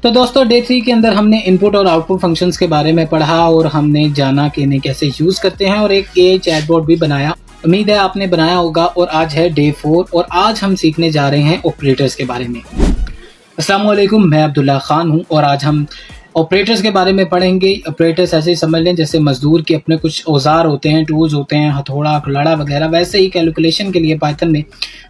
तो दोस्तों डे 3 के अंदर हमने इनपुट और आउटपुट फंक्शंस के बारे में पढ़ा और हमने जाना कि इन्हें कैसे यूज़ करते हैं और एक ए चैटबॉट भी बनाया। उम्मीद है आपने बनाया होगा। और आज है डे 4 और आज हम सीखने जा रहे हैं ऑपरेटर्स के बारे में। अस्सलाम वालेकुम, मैं अब्दुल्ला खान हूं और आज हम ऑपरेटर्स के बारे में पढ़ेंगे। ऑपरेटर्स ऐसे ही समझ लें जैसे मजदूर के अपने कुछ औजार होते हैं, टूल्स होते हैं, हथौड़ा, कुल्हाड़ा वगैरह। वैसे ही कैलकुलेशन के लिए पाइथन में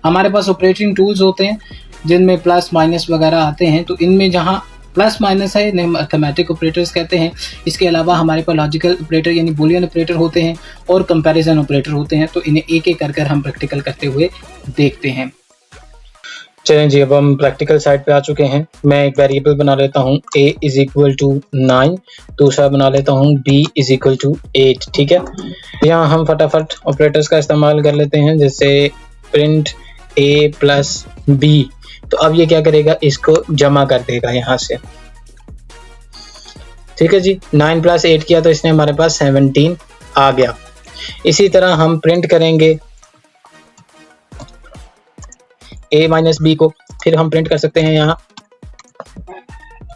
हमारे पास ऑपरेटिंग टूल्स होते हैं जिनमें प्लस माइनस वगैरह आते हैं। तो इनमें जहाँ प्लस माइनस है इन्हें मैथमेटिक ऑपरेटर्स कहते हैं। इसके अलावा हमारे पास लॉजिकल ऑपरेटर यानी बूलियन ऑपरेटर होते हैं और कंपैरिजन ऑपरेटर होते हैं। तो इन्हें एक एक कर हम प्रैक्टिकल करते हुए देखते हैं। चलें जी, अब हम प्रैक्टिकल साइड पे आ चुके हैं। मैं एक वेरिएबल बना लेता हूँ a इज इक्वल टू 9, दूसरा बना लेता हूँ b इज इक्वल टू 8। ठीक है, यहाँ हम फटाफट ऑपरेटर्स का इस्तेमाल कर लेते हैं, जैसे प्रिंट a प्लस b। तो अब ये क्या करेगा, इसको जमा कर देगा यहाँ से। ठीक है जी, 9 प्लस 8 किया तो इसने हमारे पास 17 आ गया। इसी तरह हम प्रिंट करेंगे a माइनस बी को, फिर हम प्रिंट कर सकते हैं यहाँ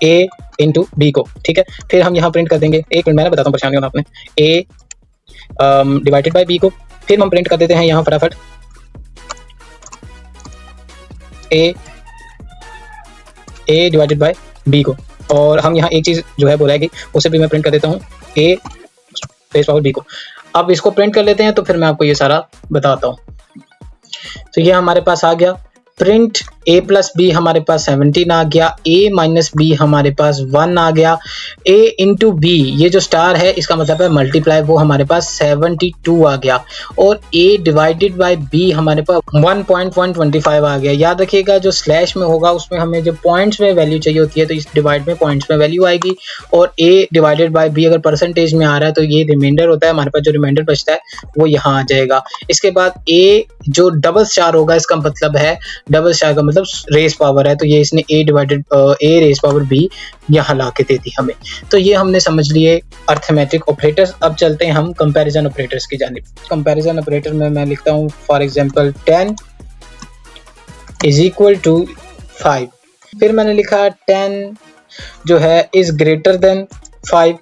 a इंटू बी को। ठीक है, फिर हम यहाँ प्रिंट कर देंगे, एक मिनट मैंने बताता हूँ, परेशानी होना आपने, a डिवाइडेड बाय b को। फिर हम प्रिंट कर देते हैं यहाँ फटाफट a डिवाइडेड बाय b को। और हम यहाँ एक चीज़ जो है बोला कि उसे भी मैं प्रिंट कर देता हूँ a बेस पावर b को। अब इसको प्रिंट कर लेते हैं तो फिर मैं आपको ये सारा बताता हूँ। तो ये हमारे पास आ गया प्रिंट a प्लस बी, हमारे पास 17 आ गया, a माइनस बी हमारे पास 1 आ गया, a इंटू बी, ये जो स्टार है इसका मतलब है मल्टीप्लाई, वो हमारे पास 72 आ गया। और a डिवाइडेड बाय b हमारे पास 1.125 आ गया। याद रखिएगा जो स्लैश में होगा उसमें हमें जो पॉइंट्स में वैल्यू चाहिए होती है, तो इस डिवाइड में पॉइंट्स में वैल्यू आएगी। और a डिवाइडेड बाय b अगर परसेंटेज में आ रहा है तो ये रिमाइंडर होता है, हमारे पास जो रिमाइंडर बचता है वो यहाँ आ जाएगा। इसके बाद a जो डबल स्टार होगा, इसका मतलब है डबल स्टार का मतलब रेस पावर है, तो ये इसने a divided a raise power b यहाँ ला के दे दी हमें। तो ये हमने समझ लिए अर्थमेटिक ऑपरेटर्स। अब चलते हैं हम कंपैरिजन ऑपरेटर्स की जानिब। कंपैरिजन ऑपरेटर में मैं लिखता हूँ for example 10 is equal to 5। फिर मैंने लिखा 10 जो है इज ग्रेटर देन 5।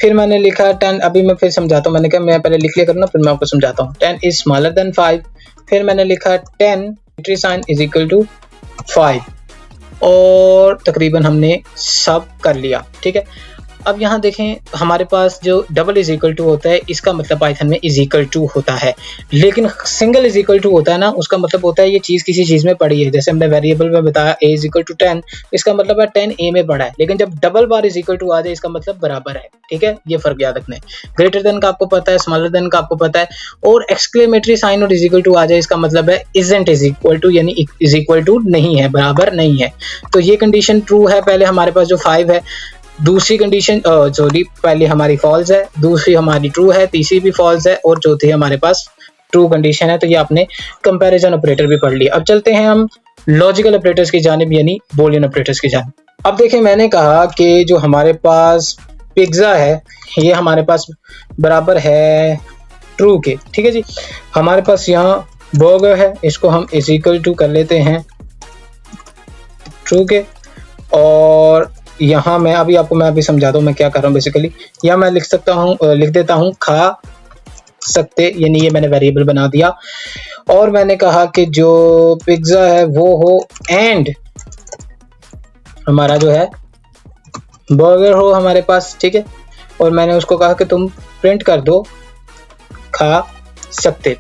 फिर मैंने लिखा 10, अभी मैं फिर समझाता हूँ, मैंने कहा मैं पहले लिख लिया करूँ ना, फिर मैं आपको समझाता हूँ। 10 इज स्मॉलर देन 5। फिर मैंने लिखा 10 साइन इज इक्वल टू 5 और तकरीबन हमने सब कर लिया। ठीक है, अब यहाँ देखें हमारे पास जो डबल इज इक्वल टू होता है इसका मतलब पाइथन में इज इक्वल टू होता है, लेकिन सिंगल इज इक्वल टू होता है ना, उसका मतलब होता है ये चीज़ किसी चीज़ में पड़ी है। जैसे हमने वेरिएबल में बताया a इज इक्वल टू 10, इसका मतलब है 10 a में पड़ा है, लेकिन जब डबल बार इज इक्वल टू आ जाए इसका मतलब बराबर है। ठीक है, ये फर्क याद रखना है। ग्रेटर देन का आपको पता है, स्मॉलर देन का आपको पता है, और एक्सक्लेमेटरी साइन और इज इक्वल टू आ जाए इसका मतलब है इजंट इज इक्वल टू, यानी इज इक्वल टू नहीं है, बराबर नहीं है। तो ये कंडीशन ट्रू है। पहले हमारे पास जो 5 है, दूसरी कंडीशन सॉरी पहले हमारी फॉल्स है, दूसरी हमारी ट्रू है, तीसरी भी फॉल्स है और चौथी हमारे पास ट्रू कंडीशन है। तो ये आपने कंपैरिजन ऑपरेटर भी पढ़ लिया। अब चलते हैं हम लॉजिकल ऑपरेटर्स की जानिब यानी बूलियन ऑपरेटर्स की जानिब। अब देखें मैंने कहा कि जो हमारे पास पिज्ज़ा है ये हमारे पास बराबर है ट्रू के। ठीक है जी, हमारे पास यहाँ बर्गर है, इसको हम इज इक्वल टू कर लेते हैं ट्रू के। और यहाँ मैं अभी समझाता हूँ मैं क्या कर रहा हूँ। बेसिकली यहाँ मैं लिख देता हूँ खा सकते, यानी ये मैंने वेरिएबल बना दिया। और मैंने कहा कि जो पिज्ज़ा है वो हो एंड हमारा जो है बर्गर हो हमारे पास। ठीक है, और मैंने उसको कहा कि तुम प्रिंट कर दो खा सकते।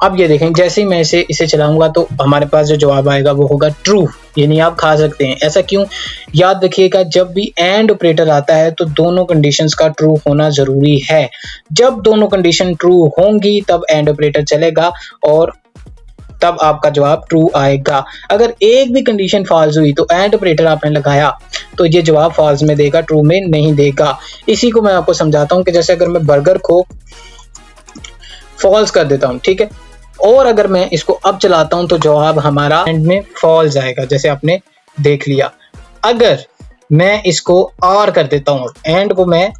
अब ये देखें जैसे ही मैं इसे चलाऊंगा तो हमारे पास जो जवाब आएगा वो होगा ट्रू, यानी आप खा सकते हैं। ऐसा क्यों? याद रखिएगा जब भी एंड ऑपरेटर आता है तो दोनों कंडीशंस का ट्रू होना जरूरी है। जब दोनों कंडीशन ट्रू होंगी तब एंड ऑपरेटर चलेगा और तब आपका जवाब ट्रू आएगा। अगर एक भी कंडीशन फॉल्स हुई तो एंड ऑपरेटर आपने लगाया तो ये जवाब फॉल्स में देगा, ट्रू में नहीं देगा। इसी को मैं आपको समझाता हूँ कि जैसे अगर मैं बर्गर को फॉल्स कर देता हूँ, ठीक है, और अगर मैं इसको अब चलाता हूं तो जवाब हमारा एंड में फॉल्स आएगा, जैसे आपने देख लिया। अगर मैं इसको और कर देता हूं, एंड को मैं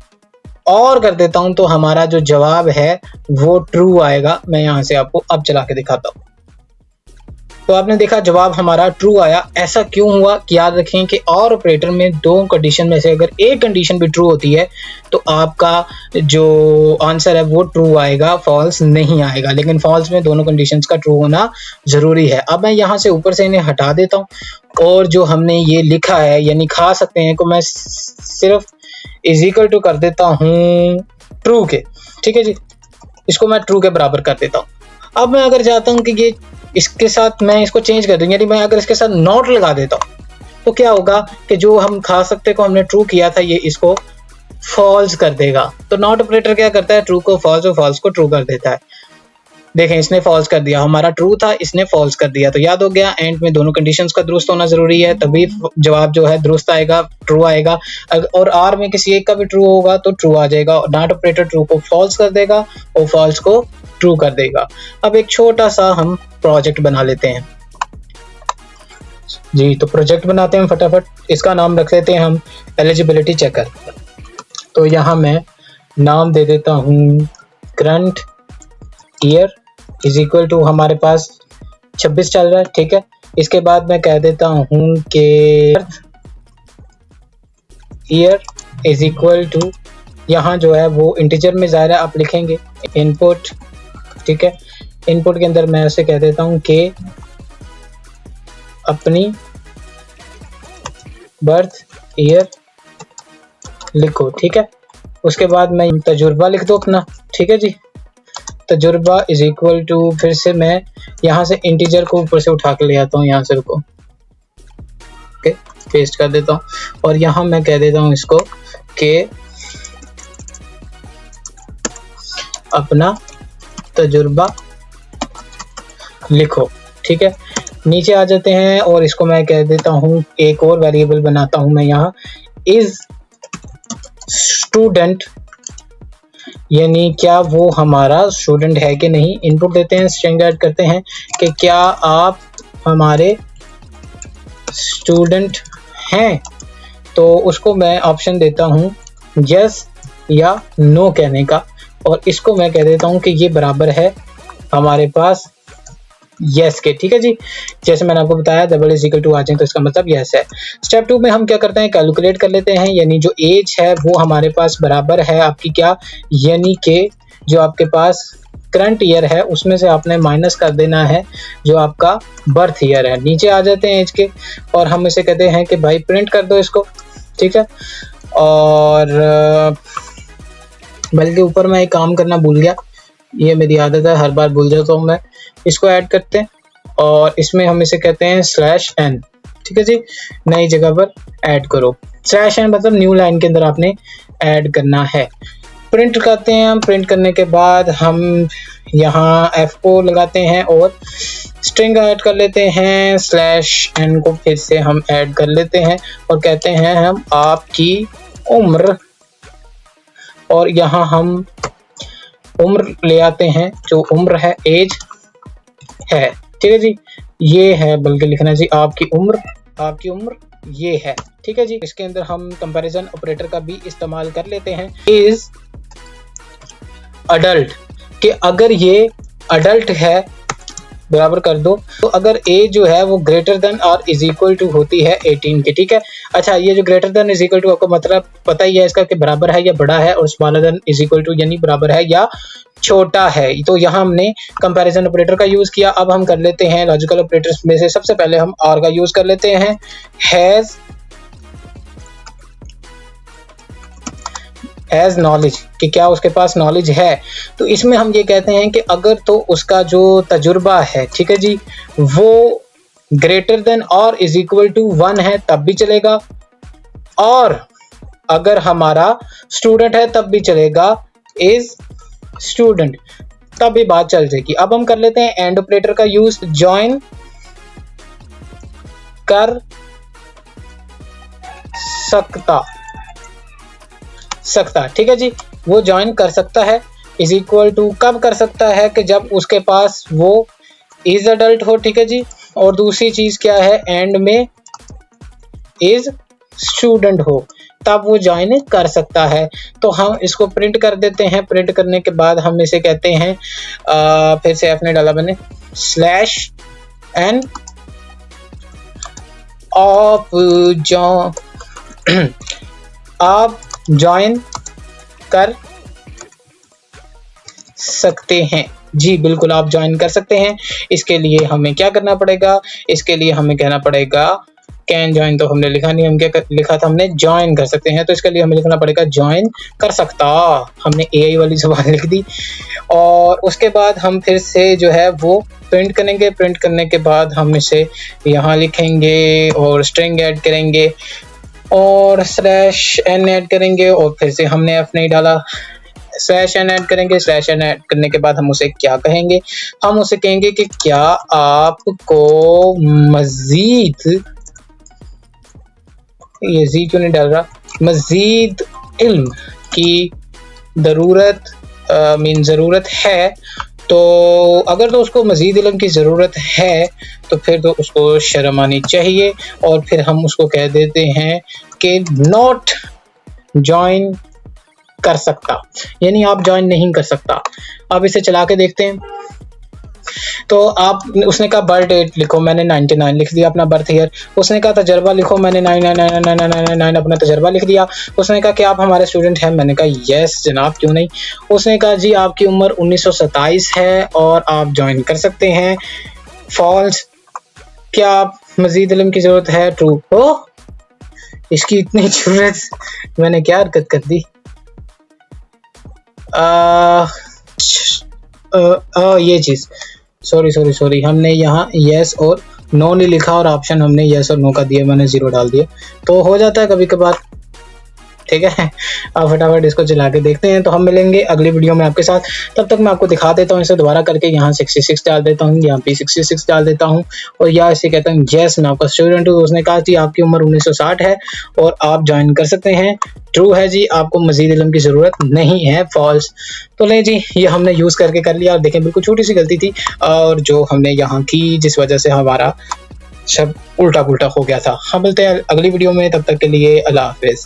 और कर देता हूं, तो हमारा जो जवाब है वो ट्रू आएगा। मैं यहां से आपको अब चला के दिखाता हूं। तो आपने देखा जवाब हमारा ट्रू आया। ऐसा क्यों हुआ कि याद रखें कि और ऑपरेटर में दो कंडीशन में से अगर एक कंडीशन भी ट्रू होती है तो आपका जो आंसर है वो ट्रू आएगा, फॉल्स नहीं आएगा। लेकिन फॉल्स में दोनों कंडीशंस का ट्रू होना जरूरी है। अब मैं यहाँ से ऊपर से इन्हें हटा देता हूँ और जो हमने ये लिखा है यानी खा सकते हैं को मैं सिर्फ इज इक्वल टू कर देता हूँ ट्रू के, ठीक है जी, इसको मैं ट्रू के बराबर कर देता हूँ। अब मैं अगर चाहता हूँ कि ये इसके साथ मैं इसको चेंज कर दूँ, यानी मैं अगर इसके साथ नॉट लगा देता हूँ तो क्या होगा कि जो हम खा सकते को हमने ट्रू किया था ये इसको फॉल्स कर देगा। तो नॉट ऑपरेटर क्या करता है, ट्रू को फॉल्स और फॉल्स को ट्रू कर देता है। देखें इसने फॉल्स कर दिया, हमारा ट्रू था इसने फॉल्स कर दिया। तो याद हो गया एंड में दोनों कंडीशंस का दुरुस्त होना जरूरी है, तभी जवाब जो है दुरुस्त आएगा, ट्रू आएगा। और आर में किसी एक का भी ट्रू होगा तो ट्रू आ जाएगा। नॉट ऑपरेटर ट्रू को फॉल्स कर देगा और फॉल्स को ट्रू कर देगा। अब एक छोटा सा हम प्रोजेक्ट बना लेते हैं जी। तो प्रोजेक्ट बनाते हैं फटाफट। इसका नाम रख लेते हैं हम एलिजिबिलिटी चेकर। तो यहाँ मैं नाम दे देता हूँ current year is equal to, हमारे पास 26 चल रहा है, ठीक है। इसके बाद मैं कह देता हूँ कि ईयर इज इक्वल टू, यहाँ जो है वो इंटीजर में ज़ाहिर है आप लिखेंगे इनपुट, ठीक है। इनपुट के अंदर मैं ऐसे कह देता हूँ कि अपनी बर्थ ईयर लिखो, ठीक है। उसके बाद मैं तजुर्बा लिख दो अपना, ठीक है जी। तजुर्बा इज इक्वल टू, फिर से मैं यहाँ से इंटीजर को ऊपर से उठा के ले आता हूँ, यहाँ से रुको, ओके, पेस्ट कर देता हूँ। और यहाँ मैं कह देता हूँ इसको कि अपना तजुर्बा लिखो, ठीक है। नीचे आ जाते हैं और इसको मैं कह देता हूँ, एक और वेरिएबल बनाता हूँ मैं यहाँ, इज स्टूडेंट, यानी क्या वो हमारा स्टूडेंट है कि नहीं। इनपुट देते हैं, स्ट्रिंग ऐड करते हैं कि क्या आप हमारे स्टूडेंट हैं। तो उसको मैं ऑप्शन देता हूँ यस या नो कहने का, और इसको मैं कह देता हूँ कि ये बराबर है हमारे पास यस के, ठीक है जी। जैसे मैंने आपको बताया डबल इज इक्वल टू आ जाए तो इसका मतलब यस है। स्टेप 2 में हम क्या करते हैं, कैलकुलेट कर लेते हैं, यानी जो एज है वो हमारे पास बराबर है आपकी क्या, यानी कि जो आपके पास करंट ईयर है उसमें से आपने माइनस कर देना है जो आपका बर्थ ईयर है। नीचे आ जाते हैं एज के और हम इसे कहते हैं कि भाई प्रिंट कर दो इसको, ठीक है। और बल्कि ऊपर मैं एक काम करना भूल गया, ये मेरी आदत है, हर बार भूल जाता हूँ मैं। इसको ऐड करते हैं और इसमें हम इसे कहते हैं /n, ठीक है जी। नई जगह पर ऐड करो, /n मतलब न्यू लाइन के अंदर आपने ऐड करना है। प्रिंट करते हैं हम, प्रिंट करने के बाद हम यहाँ f को लगाते हैं और स्ट्रिंग ऐड कर लेते हैं, /n को फिर से हम ऐड कर लेते हैं और कहते हैं हम आपकी उम्र, और यहाँ हम उम्र ले आते हैं, जो उम्र है एज है, ठीक है जी। ये है बल्कि लिखना जी आपकी उम्र ये है, ठीक है जी। इसके अंदर हम कंपैरिजन ऑपरेटर का भी इस्तेमाल कर लेते हैं, इज अडल्ट, कि अगर ये अडल्ट है बराबर कर दो, तो अगर एज जो है वो ग्रेटर देन और इज इक्वल टू होती है 18 की, ठीक है। अच्छा, ये जो greater than is equal to आपको मतलब पता ही है इसका कि बराबर है या बड़ा है, और smaller than is equal to यानी बराबर है या छोटा है। तो यहाँ हमने कंपैरिजन ऑपरेटर का यूज किया। अब हम कर लेते हैं लॉजिकल ऑपरेटर्स में से सबसे पहले हम आर का यूज कर लेते हैं, हैज एज नॉलेज, कि क्या उसके पास नॉलेज है। तो इसमें हम ये कहते हैं कि अगर तो उसका जो तजुर्बा है, ठीक है जी, वो ग्रेटर देन और इज इक्वल टू 1 है तब भी चलेगा, और अगर हमारा स्टूडेंट है तब भी चलेगा, इज स्टूडेंट, तब भी बात चल जाएगी। अब हम कर लेते हैं एंड ऑपरेटर का यूज, ज्वाइन कर सकता, ठीक है जी, वो ज्वाइन कर सकता है। इज इक्वल टू कब कर सकता है, कि जब उसके पास वो इज अडल्ट हो, ठीक है जी। और दूसरी चीज क्या है, एंड में इज स्टूडेंट हो, तब वो ज्वाइन कर सकता है। तो हम इसको प्रिंट कर देते हैं। प्रिंट करने के बाद हम इसे कहते हैं, फिर से आपने डाला मैंने /n आप ज्वाइन कर सकते हैं। जी बिल्कुल, आप ज्वाइन कर सकते हैं। इसके लिए हमें क्या करना पड़ेगा? इसके लिए हमें कहना पड़ेगा कैन ज्वाइन, तो हमने लिखा नहीं, हम क्या लिखा था? हमने ज्वाइन कर सकते हैं। तो इसके लिए हमें लिखना पड़ेगा ज्वाइन कर सकता। हमने AI वाली जबान लिख दी और उसके बाद हम फिर से जो है वो प्रिंट करेंगे। प्रिंट करने के बाद हम इसे यहाँ लिखेंगे और स्ट्रिंग ऐड करेंगे और /n ऐड करेंगे और फिर से हमने F नहीं डाला, /n ऐड करेंगे। /n ऐड करने के बाद हम उसे क्या कहेंगे? हम उसे कहेंगे कि क्या आपको मजीद, ये जी क्यों नहीं डाल रहा, मजीद इल्म की ज़रूरत है। तो अगर तो उसको मजीद इल्म की ज़रूरत है तो फिर तो उसको शर्म आनी चाहिए और फिर हम उसको कह देते हैं कि नॉट ज्वाइन कर सकता, यानी आप ज्वाइन नहीं कर सकता। अब इसे चला के देखते हैं। तो उसने कहा बर्थ डेट लिखो, मैंने 99 लिख दिया अपना बर्थ ईयर। उसने कहा तजर्बा लिखो, मैंने 999999 अपना तजर्बा लिख दिया। उसने कहा कि आप हमारे स्टूडेंट हैं, मैंने कहा यस जनाब क्यों नहीं। उसने कहा जी आपकी उम्र 1927 है और आप ज्वाइन कर सकते हैं। फॉल्स, क्या आप मजीद इल्म की ज़रूरत है? ट्रू। ओ इसकी इतनी ज़रूरत, मैंने क्या हरकत कर दी? ये चीज़, सॉरी, हमने यहाँ यस और नो नहीं लिखा और ऑप्शन हमने यस और नो का दिया, मैंने 0 डाल दिया। तो हो जाता है कभी कभार, ठीक है। अब फटाफट इसको चला के देखते हैं। तो हम मिलेंगे अगली वीडियो में आपके साथ। तब तक मैं आपको दिखा देता हूँ, इसे दोबारा करके यहाँ 66 डाल देता हूँ, यहाँ पे 66 डाल देता हूँ और यहाँ इसे कहता हूँ यस मैं आपका स्टूडेंट हूँ। उसने कहा जी आपकी उम्र 1960 है और आप ज्वाइन कर सकते हैं। ट्रू है जी, आपको मजीद इल्म की ज़रूरत नहीं है। फॉल्स। तो ले जी, ये हमने यूज़ करके कर लिया और देखें बिल्कुल छोटी सी गलती थी और जो हमने यहाँ की जिस वजह से हमारा सब उल्टा पुल्टा हो गया था। हम मिलते हैं अगली वीडियो में, तब तक के लिए अल्लाह हाफिज़।